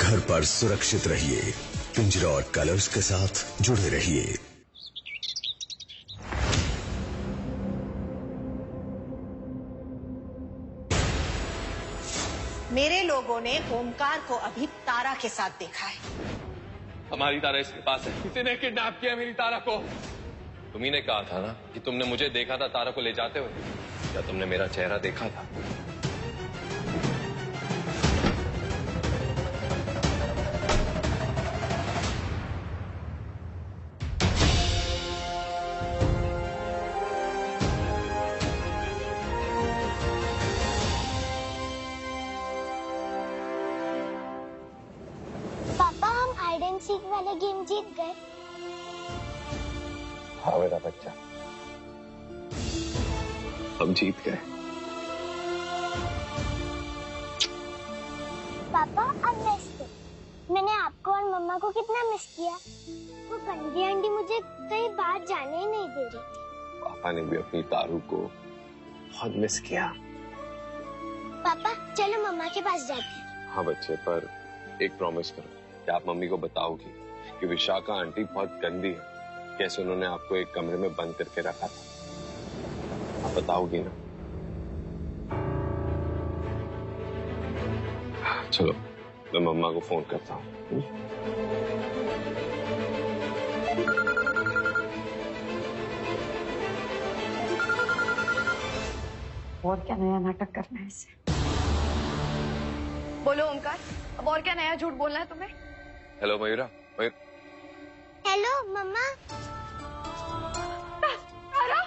घर पर सुरक्षित रहिए। पिंजरा और कलर्स के साथ जुड़े रहिए। मेरे लोगों ने ओमकार को अभी तारा के साथ देखा है। हमारी तारा इसके पास है। किसी ने किडनैप किया मेरी तारा को। तुम्ही ने कहा था ना कि तुमने मुझे देखा था तारा को ले जाते हुए। क्या तुमने मेरा चेहरा देखा था? पापा, हम हाइड एंड सीक वाले गेम जीत गए। हाँ मेरा बच्चा, हम जीत गए। पापा, अब मिस मैंने आपको और मम्मा को कितना मिस किया। वो गंदी आंटी मुझे कहीं बाहर जाने ही नहीं दे रही थी। पापा ने भी अपनी तारू को बहुत मिस किया। पापा, चलो मम्मा के पास जाते हैं। हाँ बच्चे, पर एक प्रॉमिस करो कि आप मम्मी को बताओगी कि विशाखा आंटी बहुत गंदी है, कैसे उन्होंने आपको एक कमरे में बंद करके रखा था। आप बताओगी ना? चलो मैं मम्मा को फोन करता हूँ। और क्या नया नाटक करना है इससे? बोलो ओमकार, अब और क्या नया झूठ बोलना है तुम्हें? हेलो मयूरा। हेलो मम्मा। तारा,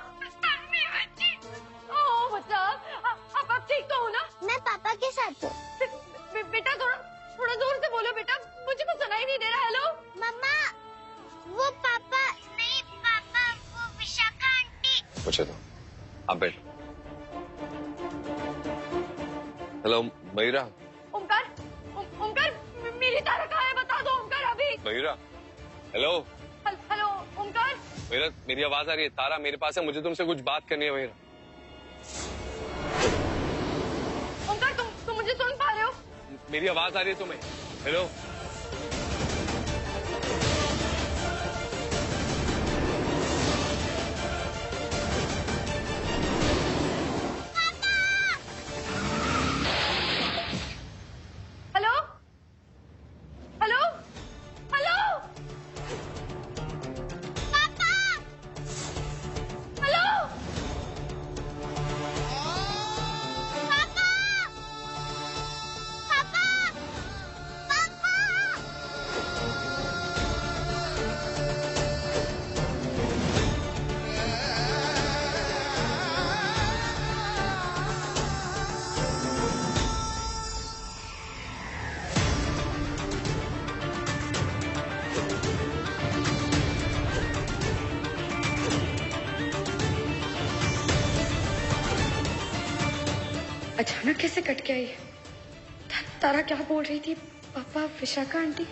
मेरी बच्ची। ओह बच्चा, आप ठीक तो हो ना? मैं पापा के साथ हूँ। बेटा थोड़ा जोर से बोलो बेटा, मुझे कुछ सुनाई नहीं दे रहा। हेलो मम्मा, वो पापा नहीं, पापा वो विशाखा आंटी। पूछे तो आप बैठो। हेलो मयूरा। ओमकार, मेरी तारा कहाँ है? बता दो ओमकार अभी। मयूरा, हेलो। हेलो ओमकार। मयूरा, मेरी आवाज आ रही है? तारा मेरे पास है, मुझे तुमसे कुछ बात करनी है मयूरा। ओमकार, तुम मुझे सुन पा रहे हो? मेरी आवाज आ रही है तुम्हें? हेलो। अचानक कैसे कट गया ये? तारा क्या बोल रही थी? पापा, विशाखा आंटी।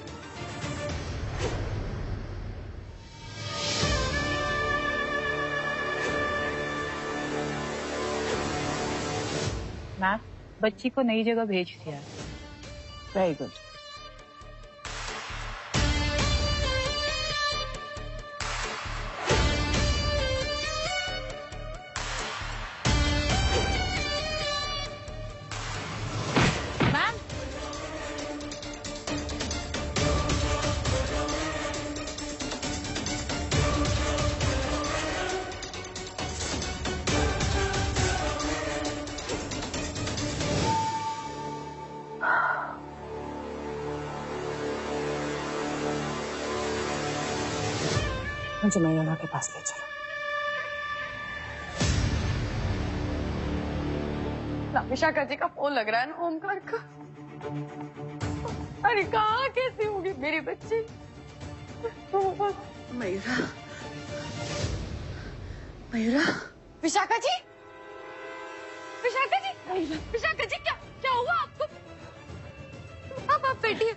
मैम, बच्ची को नई जगह भेज दिया। Very good. मुझे मयूरा के पास ले चलो। ना विशाखा जी का फोन लग रहा है ना ओमकार का। अरे कहाँ कैसी होगी मेरी बच्ची? मयूरा, मयूरा। विशाखा जी, विशाखा जी, क्या हुआ आपको? आप बैठिए।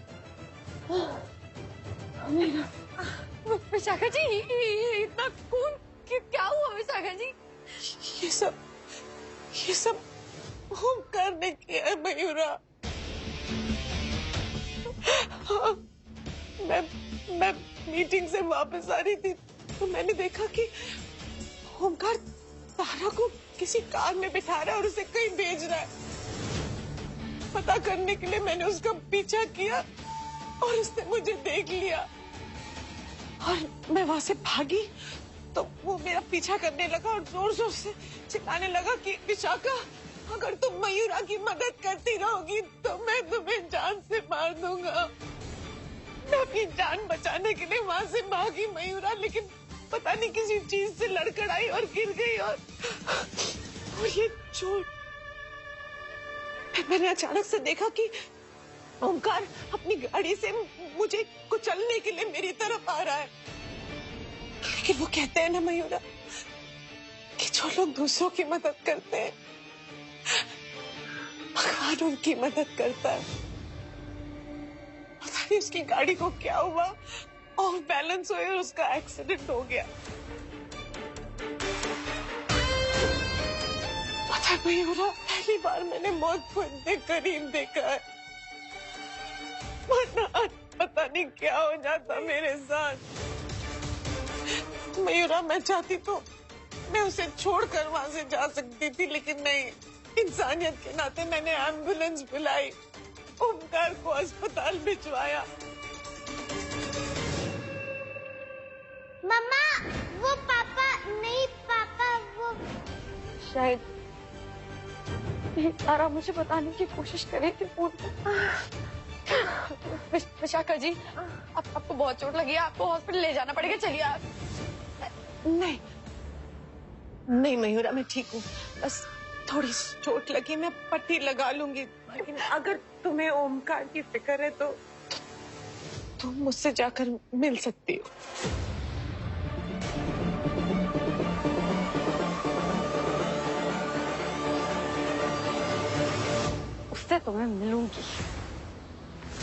विशाखा जी, इतना खून क्या हुआ विशाखा जी? ये सब ओमकार ने किया है मयूरा। हाँ, मैं मीटिंग से वापस आ रही थी तो मैंने देखा कि ओमकार तारा को किसी कार में बिठा रहा है और उसे कहीं भेज रहा है। पता करने के लिए मैंने उसका पीछा किया और उसने मुझे देख लिया और मैं वहां से भागी तो वो मेरा पीछा करने लगा और जोर जोर से चिल्लाने लगा कि विशाखा, अगर तुम मयूरा की मदद करती रहोगी तो मैं तुम्हें जान से मार दूंगा। मैं अपनी जान बचाने के लिए वहां से भागी मयूरा, लेकिन पता नहीं किसी चीज से लड़खड़ाई और गिर गई और ये चोट। मैंने अचानक से देखा कि ओमकार अपनी गाड़ी से मुझे कुचलने के लिए मेरी तरफ आ रहा है। लेकिन वो कहते हैं ना मयूरा कि जो लोग दूसरों की मदद करते हैं भगवान उनकी मदद करता है। पता नहीं उसकी गाड़ी को क्या हुआ, ऑफ बैलेंस हुए और उसका एक्सीडेंट हो गया। पता है मयूरा, पहली बार मैंने मौत को इतने करीब देखा है, वरना आज पता नहीं क्या हो जाता मेरे साथ। मयूरा, मैं चाहती तो मैं उसे छोड़कर वहां से जा सकती थी, लेकिन नहीं, इंसानियत के नाते मैंने एम्बुलेंस बुलाई, ओमकार को अस्पताल भिजवाया। मम्मा, वो पापा नहीं, पापा वो शायद तारा मुझे बताने की कोशिश कर रही थी फोन पर। विशाखा जी, आपको बहुत चोट लगी है, आपको हॉस्पिटल ले जाना पड़ेगा, चलिए आप। नहीं नहीं मयूरा, मैं ठीक हूँ, बस थोड़ी चोट लगी, मैं पट्टी लगा लूंगी। लेकिन अगर तुम्हें ओमकार की फिक्र है तो तुम मुझसे जाकर मिल सकती हो। उससे तो मैं मिलूंगी,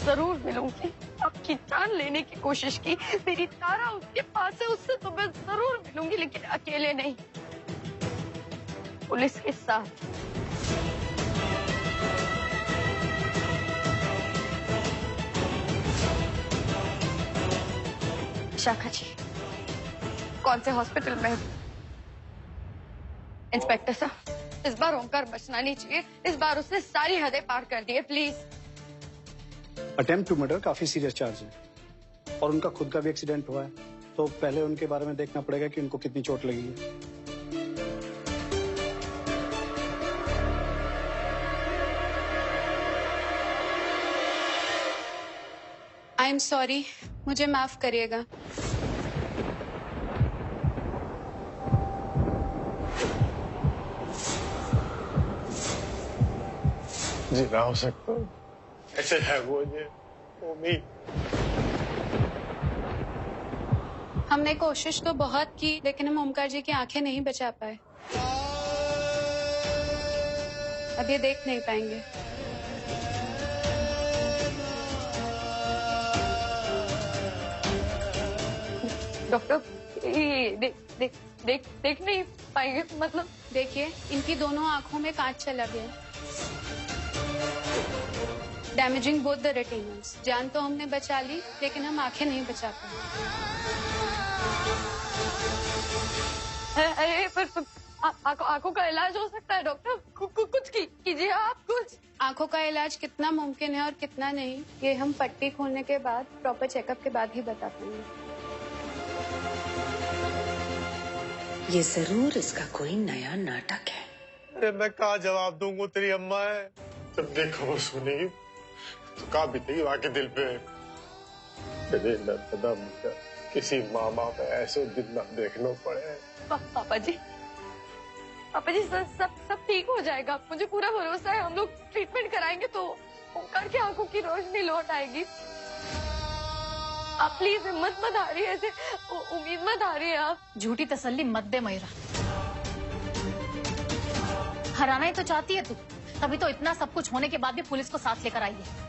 जरूर मिलूंगी। आपकी जान लेने की कोशिश की, मेरी तारा उसके पास है, उससे तो मैं जरूर मिलूंगी, लेकिन अकेले नहीं, पुलिस के साथ। शाखा जी, कौन से हॉस्पिटल में? इंस्पेक्टर साहब, इस बार ओमकार बचना नहीं चाहिए, इस बार उसने सारी हदें पार कर दी है, प्लीज। अटेम्प्ट टू मर्डर काफी सीरियस चार्ज है और उनका खुद का भी एक्सीडेंट हुआ है, तो पहले उनके बारे में देखना पड़ेगा कि उनको कितनी चोट लगी है। आई एम सॉरी, मुझे माफ करिएगा। जी ना हो सकता, ऐसे है वो ये उम्मीद। हमने कोशिश तो बहुत की, लेकिन हम ओमकार जी की आंखें नहीं बचा पाए। अब ये देख नहीं पाएंगे। डॉक्टर, ये देख नहीं पाएंगे मतलब? देखिए, इनकी दोनों आंखों में कांच चला गया, डैमेजिंग बोथ द रेटिनल्स। जान तो हमने बचा ली, लेकिन हम आंखें नहीं बचा पाए। अरे पर आंखों का इलाज हो सकता है डॉक्टर, कुछ कीजिए आप कुछ। आंखों का इलाज कितना मुमकिन है और कितना नहीं, ये हम पट्टी खोलने के बाद, प्रॉपर चेकअप के बाद ही बता पाएंगे। ये जरूर इसका कोई नया नाटक है। अरे मैं कहा जवाब दूंगा, तेरी अम्मा है, जब देखो सुनी तो कहा बीतेगी वहां के दिल पे। मुझे किसी माँ बाप ऐसे दिन ना देखना पड़े। पापा जी सब ठीक हो जाएगा, मुझे पूरा भरोसा है। हम लोग ट्रीटमेंट कराएंगे तो ओमकार की आंखों की रोशनी लौट आएगी। आप प्लीज हिम्मत मत हारिए, ऐसे उम्मीद मत हारिए आप। झूठी तसल्ली मत दे मयूरा, हराना ही तो चाहती है तू, तभी तो इतना सब कुछ होने के बाद भी पुलिस को साथ लेकर आई है।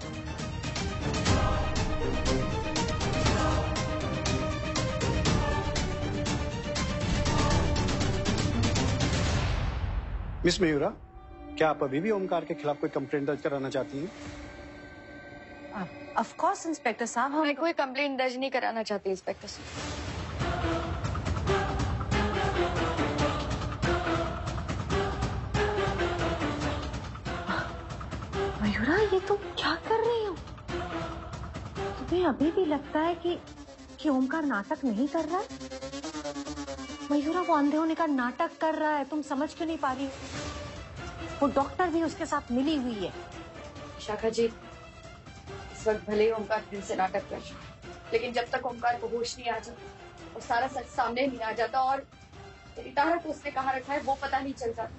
मिस मयूरा, क्या आप अभी भी ओमकार के खिलाफ कोई कंप्लेंट दर्ज कराना चाहती हैं? ऑफ कोर्स इंस्पेक्टर साहब, मैं कोई कंप्लेंट दर्ज नहीं कराना चाहती इंस्पेक्टर साहब। मयूरा, ये तुम क्या कर रही हो? तुम्हें अभी भी लगता है कि ओमकार नाटक नहीं कर रहा है? मयूरा, वो अंधे होने का नाटक कर रहा है, तुम समझ क्यों नहीं पा रही हो? वो डॉक्टर भी उसके साथ मिली हुई है। शाखा जी, इस वक्त भले ही ओमकार दिल से नाटक कर रहा है, लेकिन जब तक ओमकार को होश नहीं आ जाता और सारा सच सामने नहीं आ जाता और मेरी तारा को उसने कहाँ रखा है वो पता नहीं चल जाता,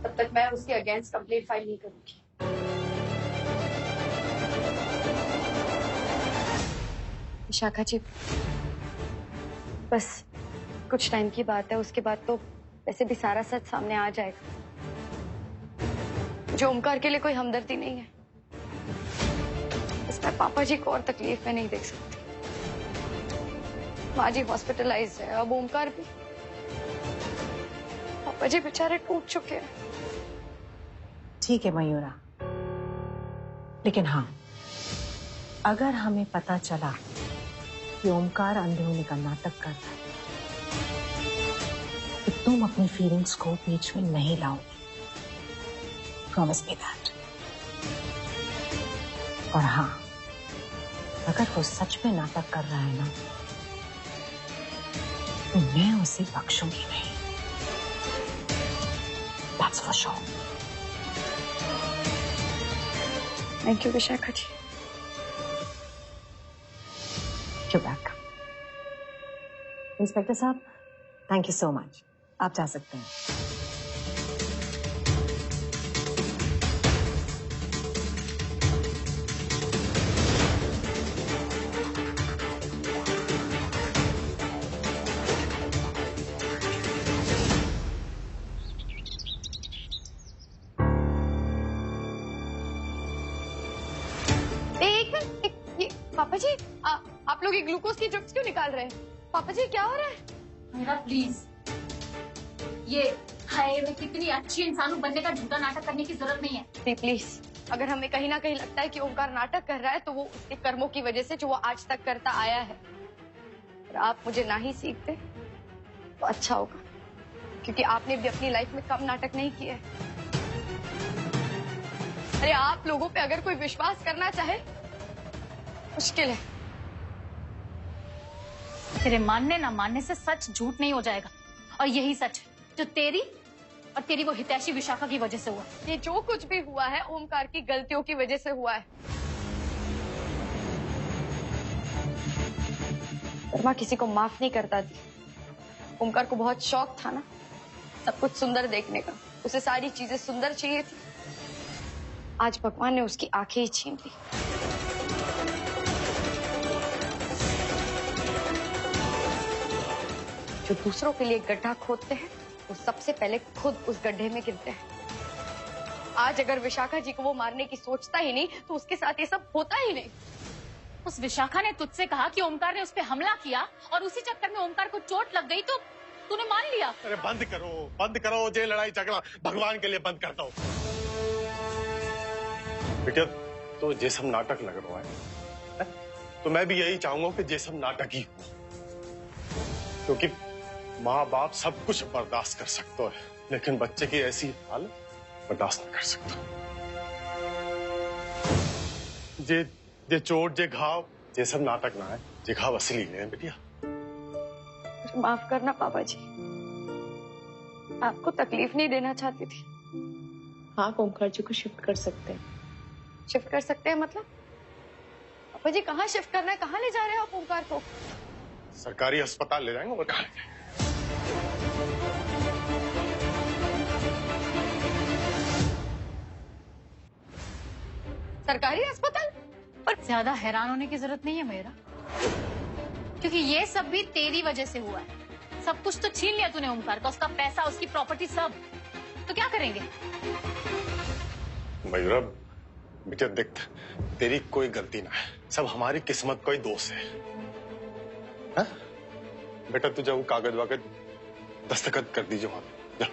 तब तक मैं उसके अगेंस्ट कंप्लेंट फाइल नहीं करूंगी। शाखा जी, बस कुछ टाइम की बात है, उसके बाद तो वैसे भी सारा सच सामने आ जाएगा। जो ओमकार के लिए कोई हमदर्दी नहीं है, इसमें पापा जी को और तकलीफ में नहीं देख सकती। माँ जी हॉस्पिटलाइज है, अब ओमकार भी। पापा जी बेचारे टूट चुके हैं। ठीक है मयूरा, लेकिन हाँ, अगर हमें पता चला कि ओमकार अंधे होने का नाटक कर रहा है, तो तुम अपनी फीलिंग्स को बीच में नहीं लाओगे। Promise me that. और हाँ, अगर वो सच में नाटक कर रहा है ना, तो मैं उसे बख्शूंगी नहीं। That's for sure. Thank you Vishakha ji. You're welcome. Inspector साहब, थैंक यू सो मच। आप जा सकते हैं। पापा जी, आप लोग ये ग्लूकोज की ड्रिप्स क्यों निकाल रहे हैं? पापा जी क्या हो रहा है? मेरा प्लीज, ये हाय मैं कितनी अच्छी इंसान हूँ, बनने का झूठा नाटक करने की जरूरत नहीं है। प्लीज, अगर हमें कहीं ना कहीं लगता है कि ओमकार नाटक कर रहा है तो वो उसके कर्मों की वजह से जो वो आज तक करता आया है। और आप मुझे ना ही सीखते तो अच्छा होगा, क्योंकि आपने भी अपनी लाइफ में कम नाटक नहीं किए। अरे आप लोगों पे अगर कोई विश्वास करना चाहे, मुश्किल है। तेरे मानने ना मानने से सच झूठ नहीं हो जाएगा, और यही सच है जो तेरी और तेरी वो हितैषी विशाखा की वजह से हुआ। ये जो कुछ भी हुआ है ओमकार की गलतियों की वजह से हुआ है। वर्मा किसी को माफ नहीं करता थी। ओमकार को बहुत शौक था ना सब कुछ सुंदर देखने का, उसे सारी चीजें सुंदर चाहिए थी। आज भगवान ने उसकी आंखें ही छीन ली। जो दूसरों के लिए गड्ढा खोदते हैं वो सबसे पहले खुद उस गड्ढे में गिरते हैं। आज अगर विशाखा जी को वो मारने की सोचता ही नहीं तो उसके साथ ये सब होता ही नहीं। उस विशाखा ने तुझसे कहा कि ओमकार ने उस पर हमला किया और उसी चक्कर में ओमकार को चोट लग गई तो तूने मान लिया। अरे बंद करो ये लड़ाई झगड़ा, भगवान के लिए बंद करता हूँ। बेटा, तो ये सब नाटक लग रहा है, तो मैं भी यही चाहूंगा कि ये सब नाटक ही हो, क्योंकि माँ बाप सब कुछ बर्दाश्त कर सकते हैं, लेकिन बच्चे की ऐसी हालत बर्दाश्त नहीं कर सकता। जे चोट, जे घाव, ये सब नाटक ना है, ये घाव असली है बेटिया। माफ करना पापा जी, आपको तकलीफ नहीं देना चाहती थी। आप ओमकार जी को शिफ्ट कर सकते हैं। शिफ्ट कर सकते हैं मतलब? पापा जी कहाँ शिफ्ट करना है, कहाँ ले जा रहे हो आप ओमकार को? सरकारी अस्पताल ले जाएंगे और कहाँ ले जाएंगे? सरकारी अस्पताल? पर ज्यादा हैरान होने की जरूरत नहीं है मेरा, क्योंकि ये सब भी तेरी वजह से हुआ है। सब कुछ तो छीन लिया तूने ओमकार का, उसका पैसा, उसकी प्रॉपर्टी, सब। तो क्या करेंगे? मयूरा बेटा देख, तेरी कोई गलती ना है, सब हमारी किस्मत का ही दोष है। हा? बेटा तुझे वो कागज वागज दस्तखत कर दीजिए वहां पे।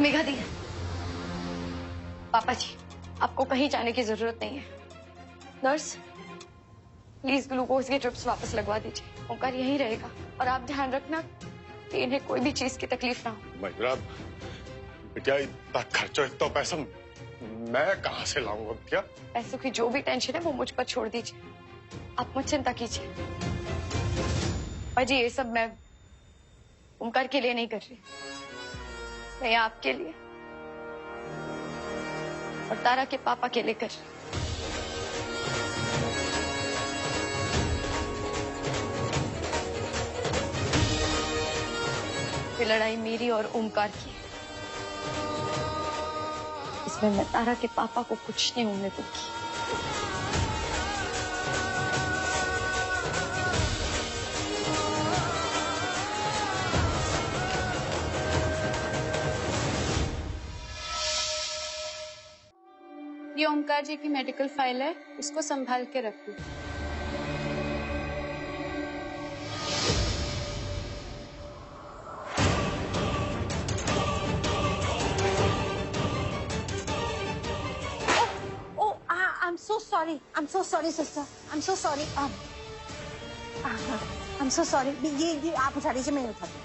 मेघा दी, पापा जी, आपको कहीं जाने की जरूरत नहीं है। नर्स, प्लीज ग्लूकोज के ड्रिप्स वापस लगवा दीजिए। ओंकार यहीं रहेगा और आप ध्यान रखना कि इन्हें कोई भी चीज की तकलीफ ना हो। मयूरा, बिटिया इतना खर्चो, इतना पैसा मैं कहाँ से लाऊंगा बिटिया? पैसों की जो भी टेंशन है वो मुझ पर छोड़ दीजिए, आप मत चिंता कीजिए। पापा जी, ये सब मैं ओंकार के लिए नहीं कर रही, मैं आपके लिए और तारा के पापा के लिए कर रही। ये लड़ाई मेरी और ओंकार की है, इसमें मैं तारा के पापा को कुछ नहीं होने दूंगी। ये ओंकार जी की मेडिकल फाइल है, इसको संभाल के रखो। I'm so sorry, sister. I'm so sorry. I'm so sorry. ये आप उठा लीजिए, मैं उठाती हूँ।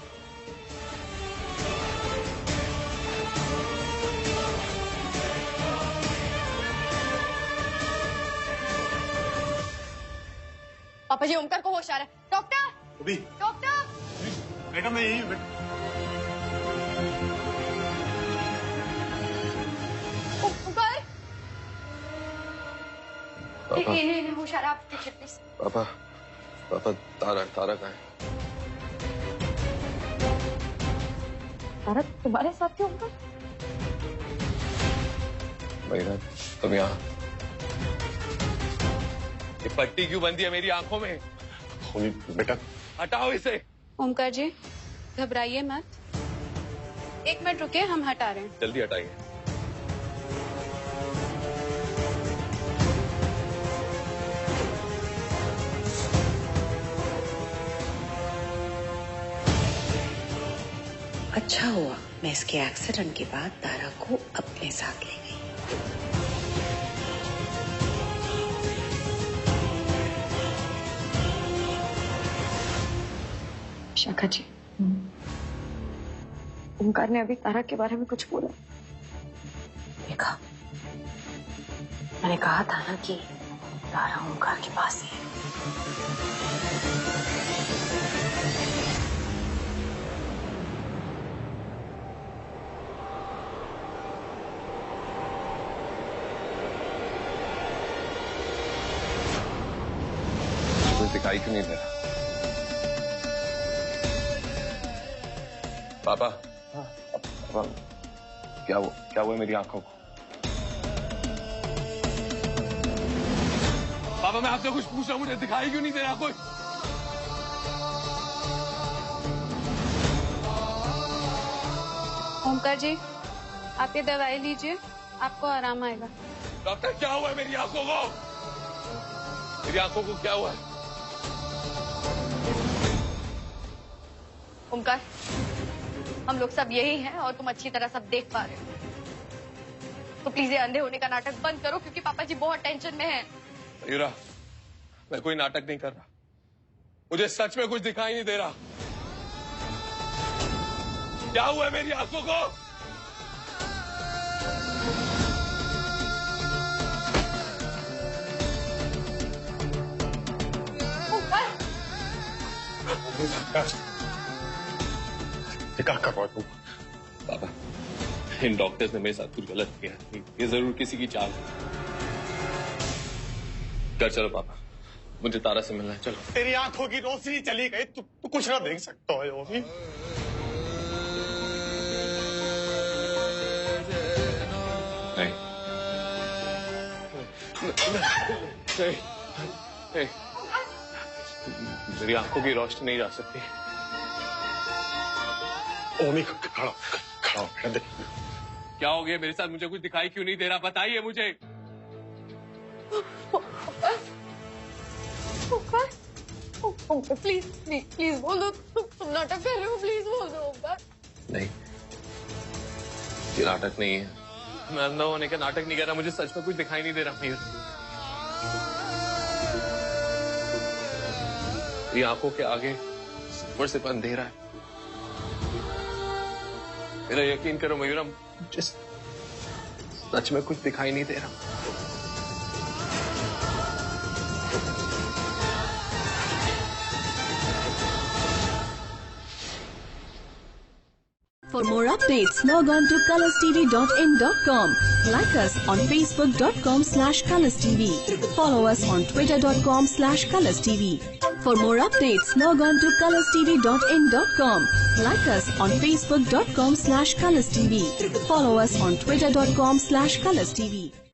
पापा जी, ओंकार को होश आ रहा है। डॉक्टर, अभी डॉक्टर। बेटा मैं यही हूँ। ओंकार, इन्हें होश आ रहा है, आप देखिए प्लीज। पापा, पापा, तारा कहाँ है? तारा तुम्हारे साथ क्यों? ओंकार, मयूरा, तुम यहाँ? ये पट्टी क्यों बंधी है मेरी आंखों में? बेटा हटाओ इसे। ओंकार जी, घबराइए मत, 1 मिनट रुकिए, हम हटा रहे हैं। जल्दी हटाइए। अच्छा हुआ मैं इसके एक्सीडेंट के बाद तारा को अपने साथ ले गई। शाखा जी, ओंकार ने अभी तारा के बारे में कुछ बोला? देखा, मैंने कहा था ना कि तारा ओंकार के पास ही है। कुछ दिखाई क्यों नहीं दे रहा? पापा, पापा, क्या हुआ मेरी आंखों को? पापा, मैं आपसे कुछ पूछ रहा हूँ, मुझे दिखाई क्यों नहीं दे रहा कुछ? ओंकार जी, आप ये दवाई लीजिए, आपको आराम आएगा। डॉक्टर, क्या हुआ है मेरी आंखों को? मेरी आंखों को क्या हुआ है? ओंकार, हम लोग सब यही हैं और तुम अच्छी तरह सब देख पा रहे हो, तो प्लीज ये अंधे होने का नाटक बंद करो, क्योंकि पापा जी बहुत टेंशन में हैं। मयूरा, मैं कोई नाटक नहीं कर रहा, मुझे सच में कुछ दिखाई नहीं दे रहा। क्या हुआ है मेरी आंखों को? क्या कर रहा तुम? पापा, इन डॉक्टर्स ने मेरे साथ कुछ गलत किया, ये जरूर किसी की चाल है। कर चलो पापा, मुझे तारा से मिलना है, चलो। तेरी आंखों की रोशनी चली गई, तू कुछ ना देख सकता है अभी। नहीं, नहीं, मेरी आंखों की रोशनी नहीं जा सकती। ओमी, खड़ा बेटा, देख। क्या हो गया मेरे साथ? मुझे कुछ दिखाई क्यों नहीं दे रहा? बताइए मुझे। प्लीज प्लीज प्लीज बोल दो, तुम नाटक कर रहे हो, प्लीज बोल दो ओंकार। नहीं, ये नाटक नहीं है, मैं अंधा होने का नाटक नहीं कर रहा, मुझे सच में कुछ दिखाई नहीं दे रहा मीर। ये आंखों के आगे ऊपर से अंधेरा है। मेरा यकीन करो मयूरा, मुझे सच में कुछ दिखाई नहीं दे रहा। For more updates, log on to colorstv.in.com. Like us on facebook.com/colorstv. Follow us on twitter.com/colorstv. For more updates, log on to colorstv.in.com. Like us on facebook.com/colorstv. Follow us on twitter.com/colorstv.